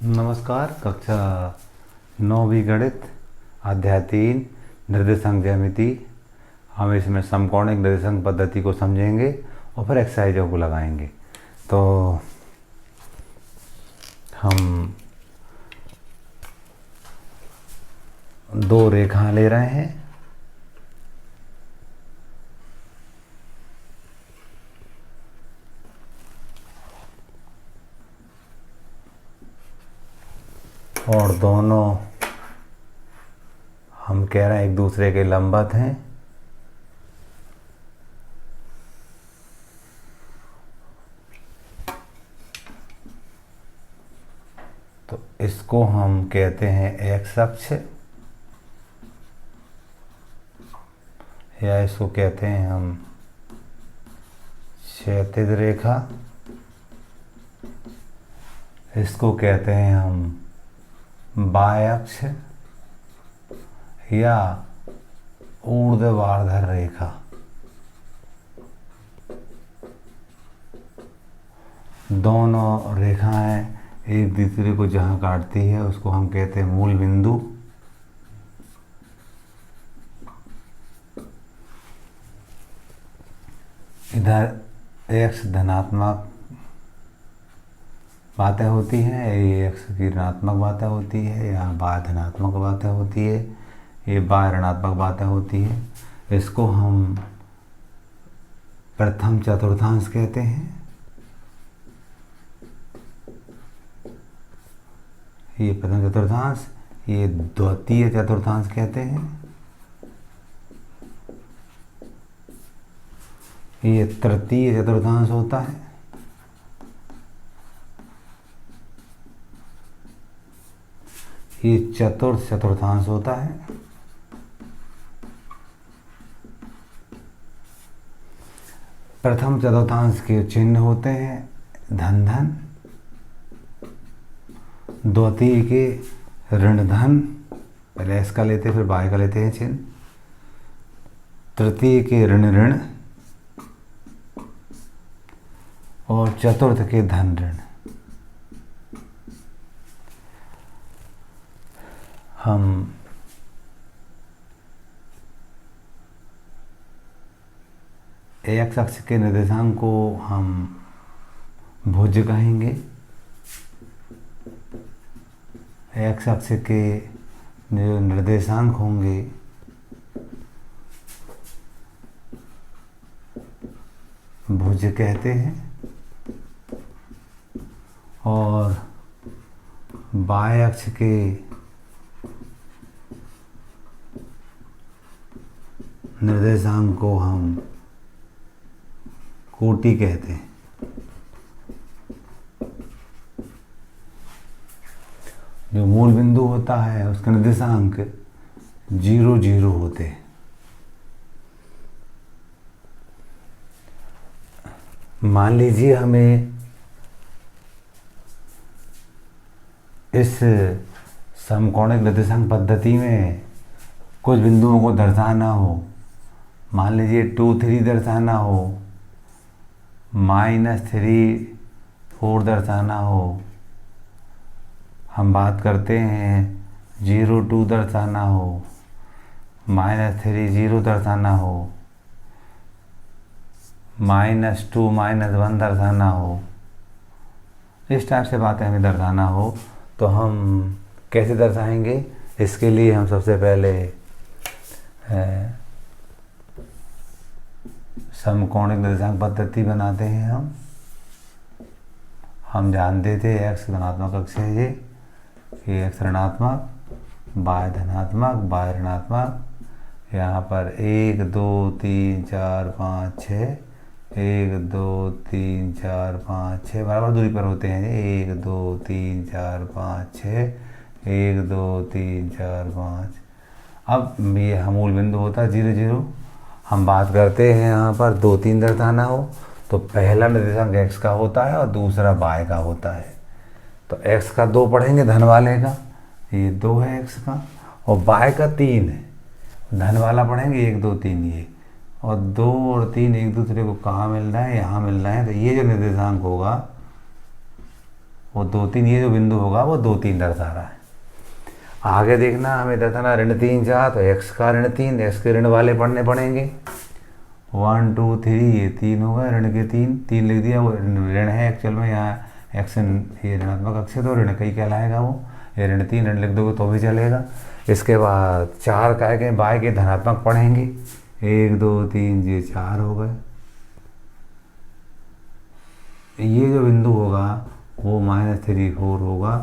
नमस्कार। कक्षा 9वीं गणित अध्याय 3 निर्देशांक ज्यामिति। हम इसमें समकोणिक निर्देशांक पद्धति को समझेंगे और फिर एक्सरसाइजों को लगाएंगे। तो हम दो रेखा ले रहे हैं। और दोनों हम कह रहे हैं एक दूसरे के लंबवत हैं। तो इसको हम कहते हैं एक्स अक्ष, या इसको कहते हैं हम क्षैतिज रेखा। इसको कहते हैं हम बाह्य अक्ष या ऊर्ध्वाधर रेखा। दोनों रेखाएं एक दूसरे को जहां काटती है उसको हम कहते हैं मूल बिंदु। इधर एक्स धनात्मक बातें होती हैं, ये एक्स की ऋणात्मक बातें होती है, यहाँ बाय धनात्मक बातें होती है, ये बाय ऋणात्मक बातें होती है। इसको हम प्रथम चतुर्थांश कहते हैं। ये प्रथम चतुर्थांश, ये द्वितीय चतुर्थांश कहते हैं। ये तृतीय चतुर्थांश होता है। ये चतुर्थ चतुर्थांश होता है। प्रथम चतुर्थांश के चिन्ह होते हैं धन धन, द्वितीय के ऋण धन, पहले एस का लेते फिर बाय का लेते हैं चिन्ह, तृतीय के ऋण ऋण और चतुर्थ के धन ऋण। हम एक्स अक्ष के निर्देशांक को हम भुज कहेंगे। एक्स अक्ष के जो निर्देशांक होंगे भुज कहते हैं, और बाय अक्ष के निर्देशांक को हम कोटि कहते हैं। जो मूल बिंदु होता है उसके निर्देशांक 0 0 होते हैं। मान लीजिए हमें इस समकोणिक निर्देशांक पद्धति में कुछ बिंदुओं को दर्शाना हो। मान लीजिए 2 3 दर्शाना हो, -3 4 दर्शाना हो। हम बात करते हैं 0 2 दर्शाना हो, -3 0 दर्शाना हो, -2 -1 दर्शाना हो। इस टाइप से बातें हमें दर्शाना हो तो हम कैसे दर्शाएंगे? इसके लिए हम सबसे पहले समकोणिक निर्देशांक पद्धति बनाते हैं। हम जानते थे एक्स धनात्मक अक्ष है, ये एक्स ऋणात्मक, बाय धनात्मक, बाय ऋणात्मक। यहाँ पर 1 2 3 4 5 6, 1 2 3 4 5 6 बराबर दूरी पर होते हैं। 1 2 3 4 5 6, 1 2 3 4 5। अब ये मूल बिंदु होता है 0 0। हम बात करते हैं यहाँ पर 2 3 दर्शाना हो तो पहला निर्देशांक x का होता है और दूसरा y का होता है। तो x का 2 पढ़ेंगे धन वाले का, ये 2 है x का, और y का 3 है धन वाला पढ़ेंगे 1 2 3 ये, और 2 और 3 एक दूसरे को कहाँ मिल रहा है? यहाँ मिल रहा है। तो ये जो निर्देशांक होगा वो 2 3, ये जो बिंदु होगा वो 2 3 दर्शा रहा है। आगे देखना, हमें दर्शाना ऋण 3 4, तो x का ऋण 3, x के ऋण वाले पढ़ने पड़ेंगे। 1 2 3, ये 3 होगा, ऋण के 3 लिख दिया, वो ऋण है एक्चुअल में, यहाँ एक्स ये ऋणात्मक अक्ष है तो ऋण का ही कहलाएगा वो। ये ऋण 3 ऋण लिख दोगे तो भी चलेगा। इसके बाद 4 का है बाय के धनात्मक पढ़ेंगे, 1 2 3, ये 4 हो गए। ये जो बिंदु होगा वो -3 4 होगा।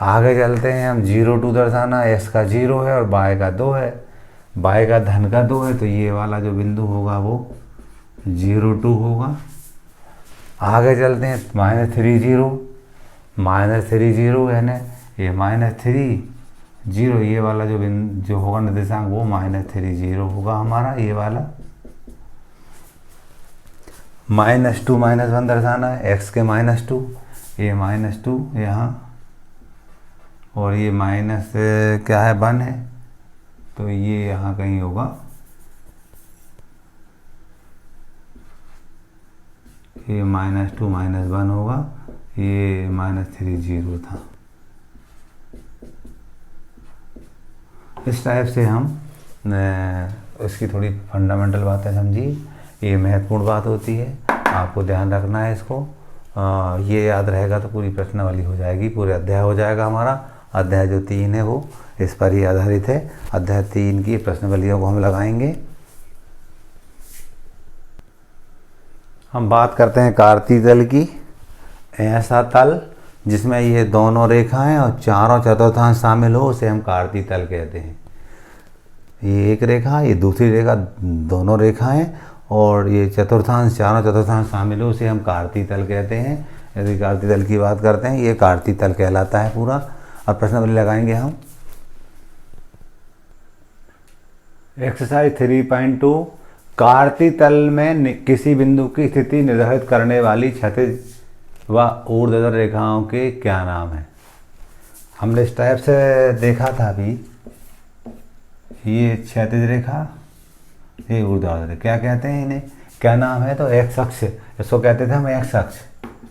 आगे चलते हैं हम, 0 2 दर्शाना, x का 0 है और बाय का 2 है, बाय का धन का 2 है, तो ये वाला जो बिंदु होगा वो 0 2 होगा। आगे चलते हैं, -3 0, -3 0 है ना, ये -3 0, ये वाला जो बिंदु जो होगा निर्देशांक वो -3 0 होगा हमारा, ये वाला। -2 -1 दर्शाना है, x के -2, ये -2 यहाँ, और ये माइनस क्या है 1 है, तो ये यहाँ कहीं होगा, ये -2 -1 होगा, ये -3 0 था। इस टाइप से हम इसकी थोड़ी फंडामेंटल बातें समझी, ये महत्वपूर्ण बात होती है, आपको ध्यान रखना है इसको। ये याद रहेगा तो पूरी प्रश्नावली हो जाएगी, पूरे अध्याय हो जाएगा हमारा। अध्याय जो 3 है वो इस पर ही आधारित है। अध्याय 3 की प्रश्नावलियों को हम लगाएंगे। हम बात करते हैं कार्तीय तल की। ऐसा तल जिसमें ये दोनों रेखाएं और चारों चतुर्थांश शामिल हो उसे हम कार्तीय तल कहते हैं। ये एक रेखा, ये दूसरी रेखा, दोनों रेखाएं और ये चतुर्थांश, चारों चतुर्थांश शामिल हो उसे हम कार्तीय तल कहते हैं। यदि कार्तीय तल की बात करते हैं, ये कार्तीय तल कहलाता है पूरा। अब प्रश्नावली लगाएंगे हम। एक्सरसाइज 3.2, कार्तीय तल में किसी बिंदु की स्थिति निर्धारित करने वाली क्षैतिज व ऊर्ध्वाधर रेखाओं के क्या नाम है। हमने इस टाइप से देखा था अभी, ये क्षैतिज रेखा, ये ऊर्ध्वाधर, क्या कहते हैं इन्हें, क्या नाम है, तो एक्स अक्ष, इसको कहते थे हम एक्स अक्ष,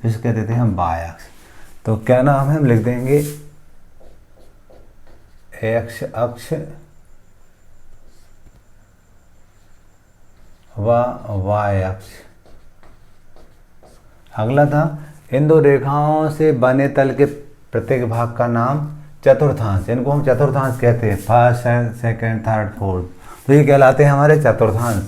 इसको कहते थे हम वाय अक्ष। तो क्या नाम है, हम लिख देंगे एक्स अक्ष व वाय अक्ष। अगला था, इन दो रेखाओं से बने तल के प्रत्येक भाग का नाम चतुर्थांश, इनको हम चतुर्थांश कहते हैं, फर्स्ट सेकंड थर्ड फोर्थ, तो ये कहलाते हैं हमारे चतुर्थांश।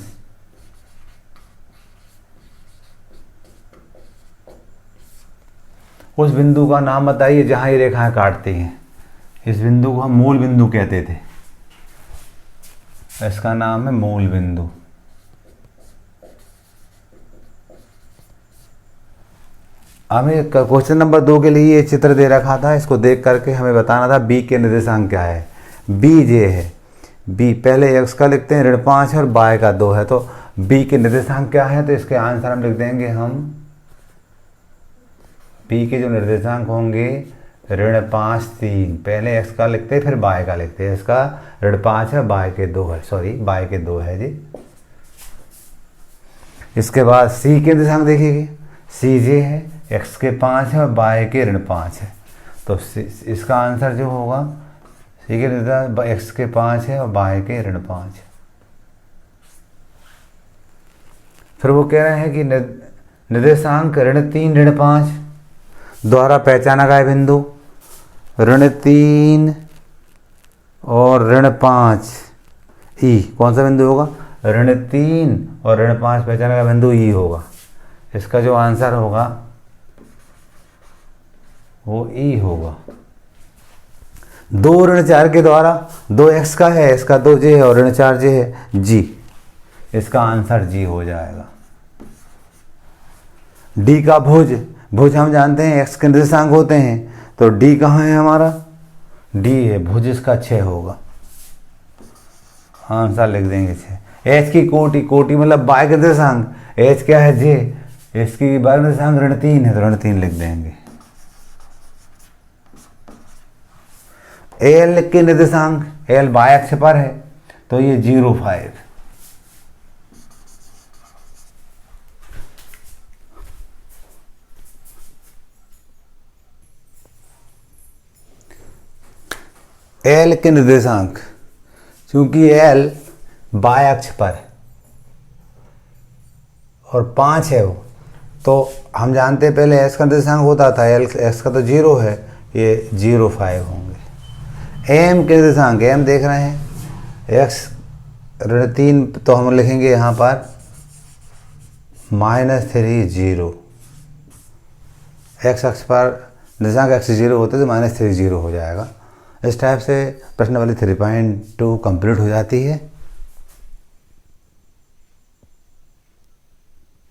उस बिंदु का नाम बताइए जहां ये रेखाएं काटती हैं। इस बिंदु को हम मूल बिंदु कहते थे, इसका नाम है मूल बिंदु। हमें क्वेश्चन नंबर 2 के लिए ये चित्र दे रखा था, इसको देख करके हमें बताना था बी के निर्देशांक क्या है। बी ये है, बी पहले x का लिखते हैं, ऋण 5 है और बाय का 2 है, तो बी के निर्देशांक क्या है, तो इसके आंसर हम लिख देंगे हम, बी के जो निर्देशांक होंगे ऋण 5 3, पहले x का लिखते हैं फिर बाय का लिखते हैं, इसका ऋण 5 है, बाय के 2 है, सॉरी बाय के 2 है जी। इसके बाद सी के निर्देशांक देखिए, सी जे है, x के 5 है और बाय के ऋण 5 है, तो इसका आंसर जो होगा, सी के निर्देशांक x के 5 है और बाय के ऋण 5 है। फिर वो कह रहे हैं कि निर्देशांक ऋण 3 ऋण 5 द्वारा पहचाना गया बिंदु ऋण 3 और ऋण 5 ई, कौन सा बिंदु होगा, ऋण 3 और ऋण 5 पहचाना गया बिंदु ई होगा। इसका जो आंसर होगा वो ई होगा। 2 ऋण 4 के द्वारा, 2x का है, इसका 2 जे है और ऋण 4 जे है, जी, इसका आंसर जी हो जाएगा। डी का भुज, भुज हम जानते हैं x के निर्देशांक होते हैं, तो डी कहाँ है हमारा, डी है, भुज इसका 6 होगा, आंसर लिख देंगे 6। एच की कोटि, कोटि मतलब बाय के निर्देशांक, एच क्या है जे, इसकी बाय निर्देशांक ऋण 3 है, तो ऋण 3 लिख देंगे। एल के निर्देशांक, एल बाय अक्ष पर है, तो ये 0 5, एल के निर्देशांक, चूंकि एल बाय अक्ष पर है और 5 है वो, तो हम जानते हैं पहले एक्स का निर्देशांक होता था, एल एक्स का तो 0 है, ये 0,5 होंगे। एम के निर्देशांक, एम देख रहे हैं एक्स -3, तो हम लिखेंगे यहाँ पर -3 0। एक्स अक्ष पर निर्देशांक एक्स 0 होते तो -3 0 हो जाएगा। इस टाइप से प्रश्न वाली 3.2 कंप्लीट हो जाती है।